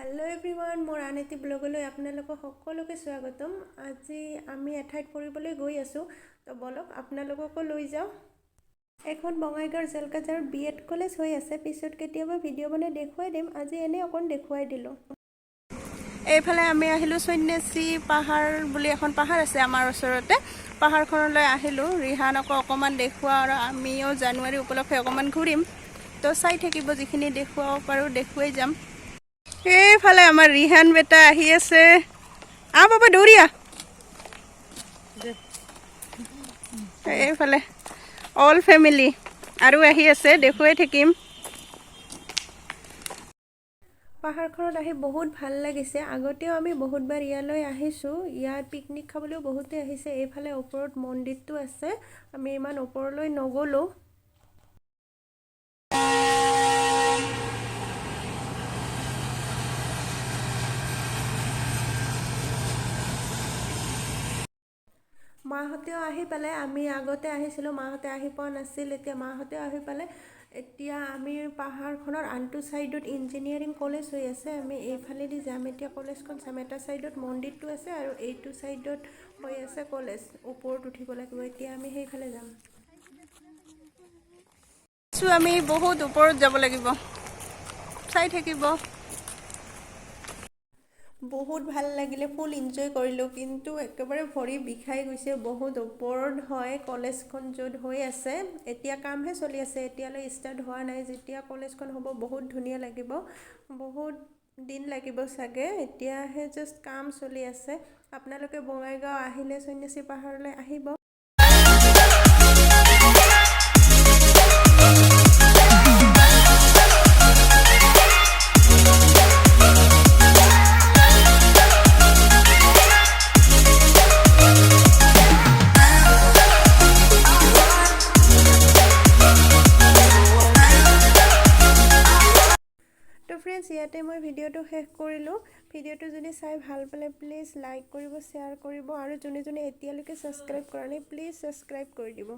Hello everyone मोर आन eighty ब्लगলৈ আপোনালোকক সকলোকে স্বাগতম। আজি আমি এঠাইত ফুৰিবলৈ গৈ আছো, তো বলক আপোনালোককো লৈ যাও। এখন বঙাইগাঁৱৰ জেলকাজাৰ বিএড কলেজ হৈ আছে, পিছত কেতিয়াবা ভিডিঅ' বনাই দেখুৱাই দিম। আজি এনে অকণ দেখুৱাই দিলোঁ। এইফালে আমি আহিলোঁ সন্যাসী পাহাৰ বুলি এখন পাহাৰ আছে আমাৰ ওচৰতে। পাহাৰখনলৈ আহিলোঁ ৰিহানকো অকণমান দেখুৱা আৰু আমিও জানুৱাৰী উপলক্ষে অকণমান ঘূৰিম। তো চাই থাকিব, যিখিনি দেখুৱাব পাৰোঁ দেখুৱাই যাম। এইফালে আমাৰ ৰিহান বেটা আহি আছে। বাবা দৌৰিয়া। এইফালে অল ফেমিলি আৰু আহি আছে, দেখুৱাই থাকিম। পাহাৰখনত আহি বহুত ভাল লাগিছে। আগতেও আমি বহুতবাৰ ইয়ালৈ আহিছোঁ। ইয়াত পিকনিক খাবলৈও বহুতে আহিছে। এইফালে ওপৰত মন্দিৰটো আছে, আমি ইমান ওপৰলৈ নগ'লোঁ। মাহঁতেও আহি পালে। আমি আগতে আহিছিলোঁ, মাহঁতে আহি পোৱা নাছিল। এতিয়া মাহঁতেও আহি পালে। এতিয়া আমি পাহাৰখনৰ আনটো ছাইডত ইঞ্জিনিয়াৰিং কলেজ হৈ আছে, আমি এইফালেদি যাম। এতিয়া কলেজখন চাম। এটা ছাইডত মন্দিৰটো আছে আৰু এইটো ছাইডত হৈ আছে কলেজ। ওপৰত উঠিব লাগিব, এতিয়া আমি সেইফালে যাম। আমি বহুত ওপৰত যাব লাগিব, চাই থাকিব। বহুত ভাল লাগিলে, ফুল এনজয় কৰিলোঁ, কিন্তু একেবাৰে ভৰি বিষাই গৈছে। বহুত ওপৰত হয় কলেজখন য'ত হৈ আছে। এতিয়া কামহে চলি আছে, এতিয়ালৈ ষ্টাৰ্ট হোৱা নাই। যেতিয়া কলেজখন হ'ব বহুত ধুনীয়া লাগিব, বহুত দিন লাগিব চাগে। এতিয়াহে জাষ্ট কাম চলি আছে। আপোনালোকে বঙাইগাঁও আহিলে সন্যাসী পাহাৰলৈ আহিব। তো ফ্ৰেণ্ডছ, ইয়াতে মই ভিডিঅ'টো শেষ কৰিলোঁ। ভিডিঅ'টো যদি চাই ভাল পালে প্লিজ লাইক কৰিব, শ্বেয়াৰ কৰিব, আৰু যোনে যোনে এতিয়ালৈকে ছাবস্ক্ৰাইব কৰা নাই প্লিজ ছাবস্ক্ৰাইব কৰি দিব।